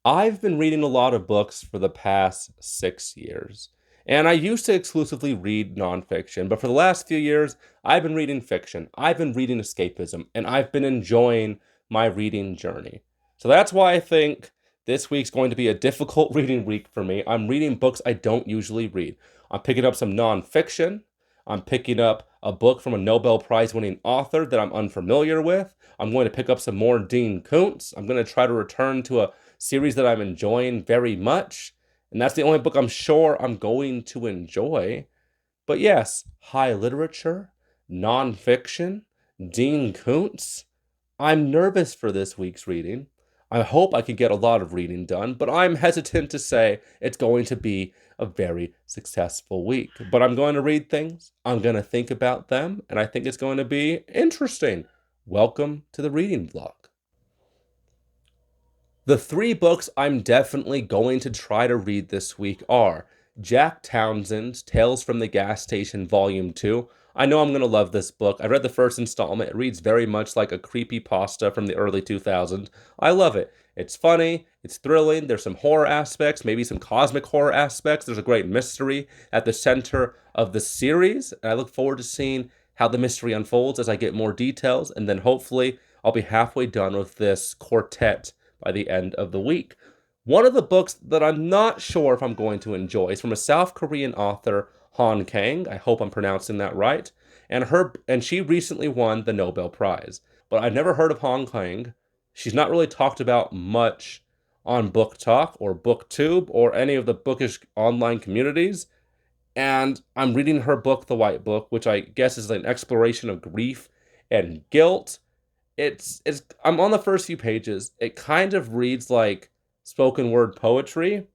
I've been reading a lot of books for the past 6 years. And I used to exclusively read nonfiction, but for the last few years, I've been reading fiction. I've been reading escapism, and I've been enjoying my reading journey. So that's why I think this week's going to be a difficult reading week for me. I'm reading books I don't usually read. I'm picking up some nonfiction. I'm picking up a book from a Nobel Prize winning author that I'm unfamiliar with. I'm going to pick up some more Dean Koontz. I'm going to try to return to a series that I'm enjoying very much. And that's the only book I'm sure I'm going to enjoy. But yes, high literature, nonfiction, Dean Koontz. I'm nervous for this week's reading. I hope I can get a lot of reading done, but I'm hesitant to say it's going to be a very successful week. But I'm going to read things, I'm going to think about them, and I think it's going to be interesting. Welcome to the reading vlog. The three books I'm definitely going to try to read this week are Jack Townsend's Tales from the Gas Station Volume 2. I know I'm going to love this book. I read the first installment. It reads very much like a creepy pasta from the early 2000s. I love it. It's funny, it's thrilling, there's some horror aspects, maybe some cosmic horror aspects. There's a great mystery at the center of the series, and I look forward to seeing how the mystery unfolds as I get more details, and then hopefully I'll be halfway done with this quartet by the end of the week. One of the books that I'm not sure if I'm going to enjoy is from a South Korean author, Han Kang. I hope I'm pronouncing that right. And she recently won the Nobel Prize. But I've never heard of Han Kang. She's not really talked about much on Book Talk or BookTube or any of the bookish online communities. And I'm reading her book, The White Book, which I guess is an exploration of grief and guilt. It's I'm on the first few pages. It kind of reads like spoken word poetry,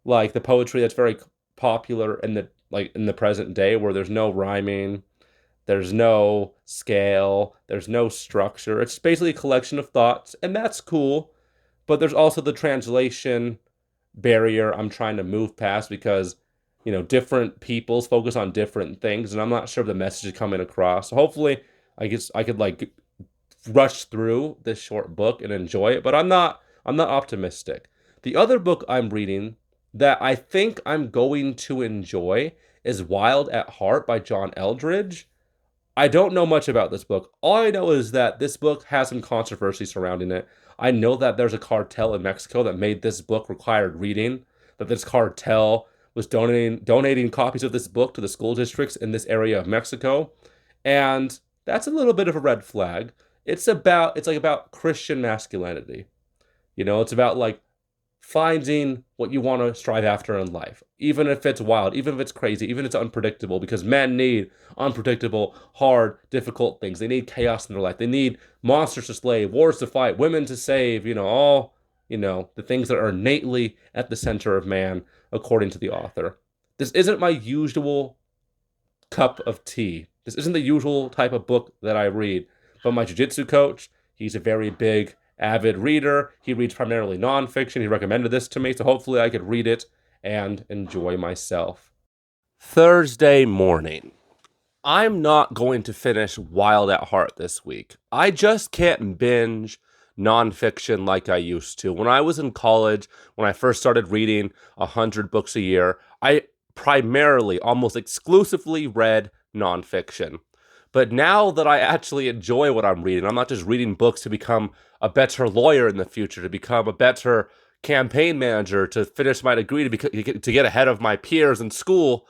like the poetry that's very popular in the present day where there's no rhyming, there's no scale, there's no structure. It's basically a collection of thoughts, and that's cool. But there's also the translation barrier I'm trying to move past because different peoples focus on different things, and I'm not sure if the message is coming across. So hopefully, I guess I could like rush through this short book and enjoy it, but I'm not optimistic. The other book I'm reading that I think I'm going to enjoy is Wild at Heart by John Eldridge. I don't know much about this book. All I know is that this book has some controversy surrounding it. I know that there's a cartel in Mexico that made this book required reading, that this cartel was donating copies of this book to the school districts in this area of Mexico. And that's a little bit of a red flag. It's like about Christian masculinity. It's about like finding what you want to strive after in life, even if it's wild, even if it's crazy, even if it's unpredictable, because men need unpredictable, hard, difficult things. They need chaos in their life. They need monsters to slay, wars to fight, women to save, all, the things that are innately at the center of man, according to the author. This isn't my usual cup of tea. This isn't the usual type of book that I read. But my jiu-jitsu coach, he's a very big, avid reader. He reads primarily nonfiction. He recommended this to me, so hopefully I could read it and enjoy myself. Thursday morning. I'm not going to finish Wild at Heart this week. I just can't binge nonfiction like I used to. When I was in college, when I first started reading 100 books a year, I primarily, almost exclusively read nonfiction. But now that I actually enjoy what I'm reading, I'm not just reading books to become a better lawyer in the future, to become a better campaign manager, to finish my degree, to get ahead of my peers in school.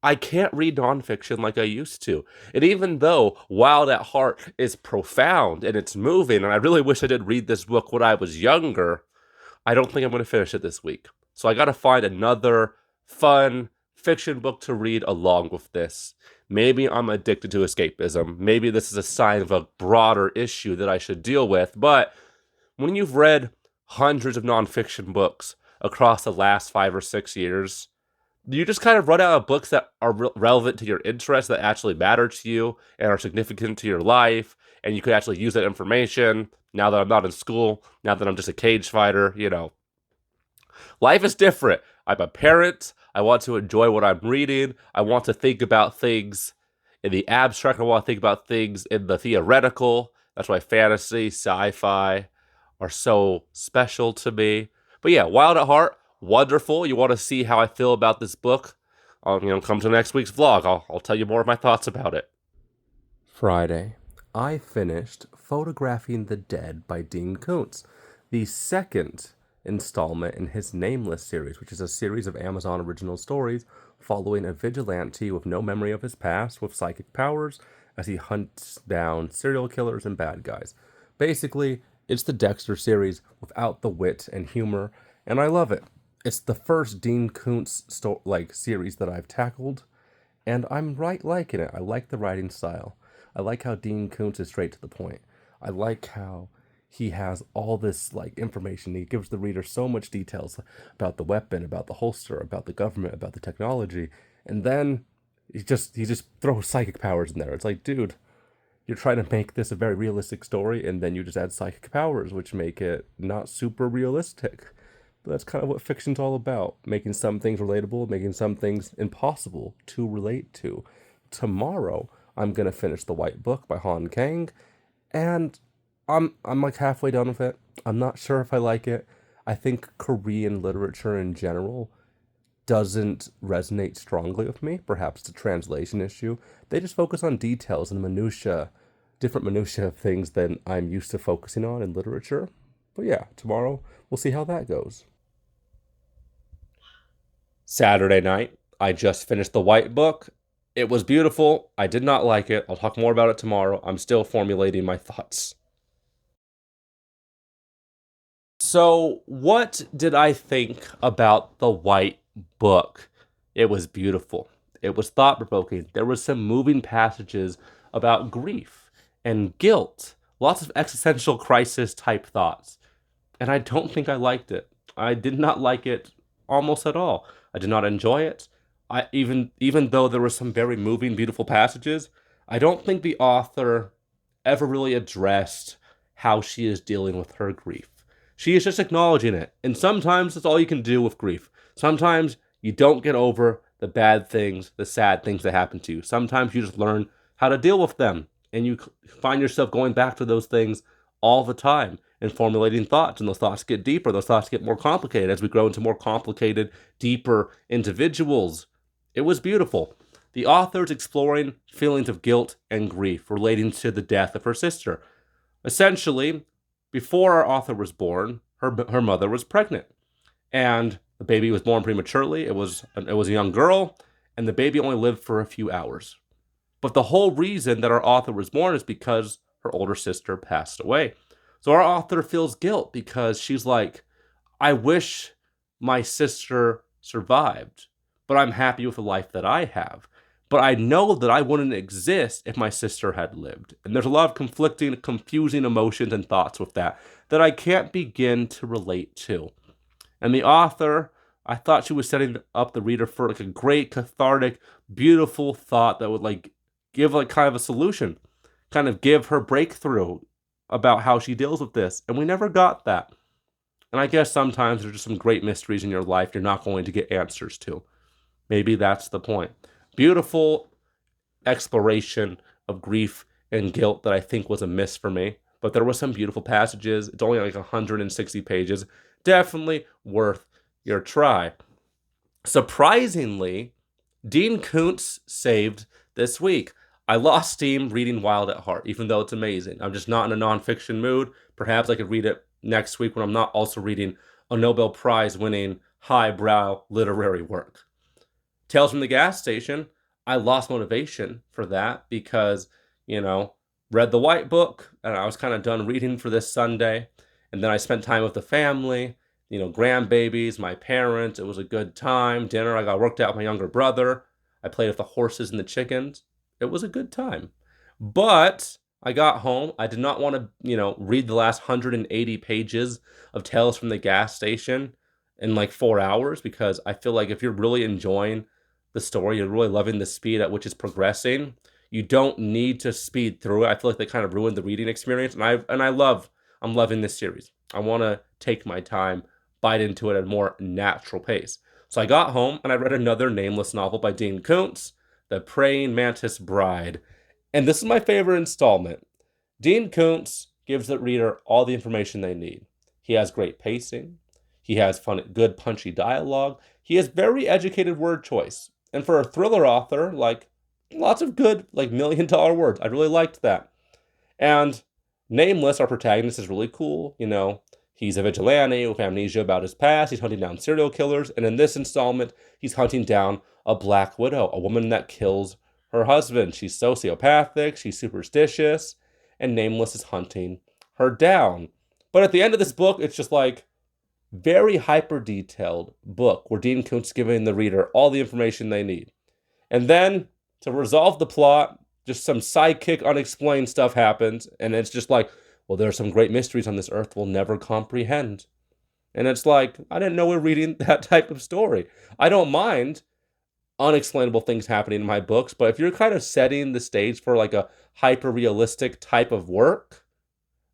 I can't read nonfiction like I used to. And even though Wild at Heart is profound and it's moving, and I really wish I did read this book when I was younger, I don't think I'm going to finish it this week. So I got to find another fun fiction book to read along with this. Maybe I'm addicted to escapism. Maybe this is a sign of a broader issue that I should deal with. But when you've read hundreds of nonfiction books across the last 5 or 6 years, you just kind of run out of books that are relevant to your interests, that actually matter to you and are significant to your life. And you could actually use that information now that I'm not in school, now that I'm just a cage fighter. Life is different. I'm a parent. I want to enjoy what I'm reading. I want to think about things in the abstract. I want to think about things in the theoretical. That's why fantasy, sci fi are so special to me. But yeah, Wild at Heart, wonderful. You want to see how I feel about this book? Come to next week's vlog. I'll tell you more of my thoughts about it. Friday, I finished Photographing the Dead by Dean Koontz, the second installment in his Nameless series, which is a series of Amazon original stories following a vigilante with no memory of his past with psychic powers as he hunts down serial killers and bad guys. Basically, it's the Dexter series without the wit and humor, and I love it. It's the first Dean Koontz series that I've tackled, and I'm liking it. I like the writing style. I like how Dean Koontz is straight to the point. I like how he has all this information. He gives the reader so much details about the weapon, about the holster, about the government, about the technology, and then he just throws psychic powers in there. It's like, dude, you're trying to make this a very realistic story, and then you just add psychic powers, which make it not super realistic. But that's kind of what fiction's all about, making some things relatable, making some things impossible to relate to. Tomorrow, I'm gonna finish The White Book by Han Kang, and I'm like halfway done with it. I'm not sure if I like it. I think Korean literature in general doesn't resonate strongly with me. Perhaps it's a translation issue. They just focus on details and different minutiae of things than I'm used to focusing on in literature. But yeah, tomorrow we'll see how that goes. Saturday night, I just finished The White Book. It was beautiful. I did not like it. I'll talk more about it tomorrow. I'm still formulating my thoughts. So, what did I think about The White Book? It was beautiful. It was thought provoking. There were some moving passages about grief and guilt, lots of existential crisis type thoughts. And I don't think I liked it. I did not like it almost at all. I did not enjoy it. Even though there were some very moving, beautiful passages, I don't think the author ever really addressed how she is dealing with her grief. She is just acknowledging it. And sometimes that's all you can do with grief. Sometimes you don't get over the bad things, the sad things that happen to you. Sometimes you just learn how to deal with them. And you find yourself going back to those things all the time and formulating thoughts. And those thoughts get deeper. Those thoughts get more complicated as we grow into more complicated, deeper individuals. It was beautiful. The author's exploring feelings of guilt and grief relating to the death of her sister. Essentially, before our author was born, her mother was pregnant, and the baby was born prematurely. It was a young girl, and the baby only lived for a few hours. But the whole reason that our author was born is because her older sister passed away. So our author feels guilt because she's like, I wish my sister survived, but I'm happy with the life that I have. But I know that I wouldn't exist if my sister had lived. And there's a lot of conflicting, confusing emotions and thoughts with that I can't begin to relate to. And the author, I thought she was setting up the reader for a great, cathartic, beautiful thought that would give kind of a solution, kind of give her breakthrough about how she deals with this. And we never got that. And I guess sometimes there's just some great mysteries in your life you're not going to get answers to. Maybe that's the point. Beautiful exploration of grief and guilt that I think was a miss for me. But there were some beautiful passages. It's only 160 pages. Definitely worth your try. Surprisingly, Dean Koontz saved this week. I lost steam reading Wild at Heart, even though it's amazing. I'm just not in a nonfiction mood. Perhaps I could read it next week when I'm not also reading a Nobel Prize winning highbrow literary work. Tales from the Gas Station, I lost motivation for that because, read the White Book and I was kind of done reading for this Sunday. And then I spent time with the family, grandbabies, my parents. It was a good time. Dinner, I got worked out with my younger brother. I played with the horses and the chickens. It was a good time. But I got home. I did not want to, read the last 180 pages of Tales from the Gas Station in 4 hours because I feel like if you're really enjoying the story, you're really loving the speed at which it's progressing, you don't need to speed through it. I feel like they kind of ruined the reading experience. I'm loving this series. I want to take my time, bite into it at a more natural pace. So I got home and I read another nameless novel by Dean Koontz, The Praying Mantis Bride. And this is my favorite installment. Dean Koontz gives the reader all the information they need. He has great pacing. He has fun, good, punchy dialogue. He has very educated word choice. And for a thriller author, like lots of good, like $1 million words. I really liked that. And Nameless, our protagonist, is really cool. You know, he's a vigilante with amnesia about his past. He's hunting down serial killers. And in this installment, he's hunting down a Black Widow, a woman that kills her husband. She's sociopathic, she's superstitious, and Nameless is hunting her down. But at the end of this book, it's just like very hyper detailed book where Dean Koontz is giving the reader all the information they need. And then to resolve the plot, just some sidekick unexplained stuff happens, and it's just like, well, there are some great mysteries on this earth we'll never comprehend. And it's like, I didn't know we were reading that type of story. I don't mind unexplainable things happening in my books, but if you're kind of setting the stage for like a hyper realistic type of work,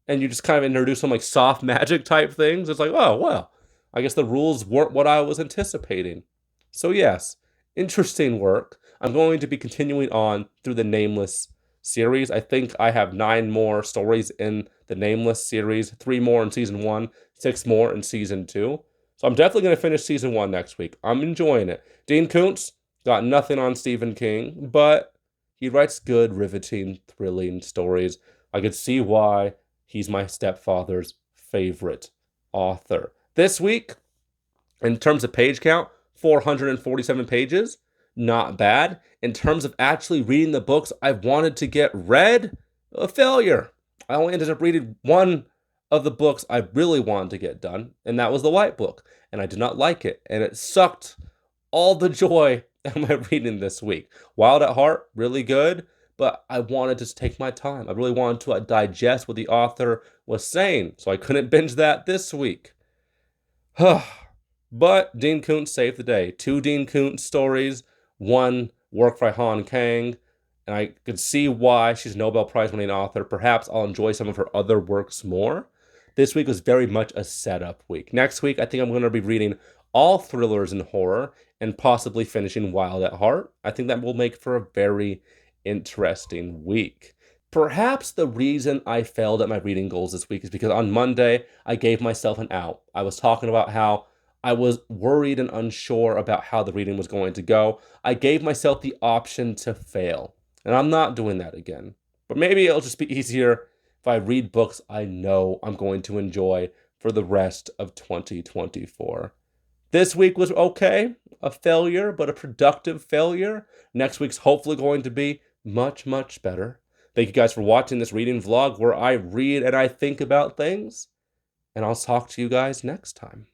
and you just kind of introduce some like soft magic type things, it's like, oh, well, I guess the rules weren't what I was anticipating. So, yes, interesting work. I'm going to be continuing on through the Nameless series. I think I have 9 more stories in the Nameless series, 3 more in season 1, 6 more in season 2. So I'm definitely going to finish season 1 next week. I'm enjoying it. Dean Koontz got nothing on Stephen King, but he writes good, riveting, thrilling stories. I could see why he's my stepfather's favorite author. This week, in terms of page count, 447 pages. Not bad. In terms of actually reading the books I wanted to get read, a failure. I only ended up reading one of the books I really wanted to get done, and that was the White Book. And I did not like it, and it sucked all the joy out of my reading this week. Wild at Heart, really good, but I wanted to take my time. I really wanted to digest what the author was saying, so I couldn't binge that this week. But Dean Koontz saved the day. 2 Dean Koontz stories, 1 work by Han Kang, and I could see why she's a Nobel Prize winning author. Perhaps I'll enjoy some of her other works more. This week was very much a setup week. Next week, I think I'm going to be reading all thrillers and horror and possibly finishing Wild at Heart. I think that will make for a very interesting week. Perhaps the reason I failed at my reading goals this week is because on Monday, I gave myself an out. I was talking about how I was worried and unsure about how the reading was going to go. I gave myself the option to fail, and I'm not doing that again. But maybe it'll just be easier if I read books I know I'm going to enjoy for the rest of 2024. This week was okay, a failure, but a productive failure. Next week's hopefully going to be much, much better. Thank you guys for watching this reading vlog where I read and I think about things, and I'll talk to you guys next time.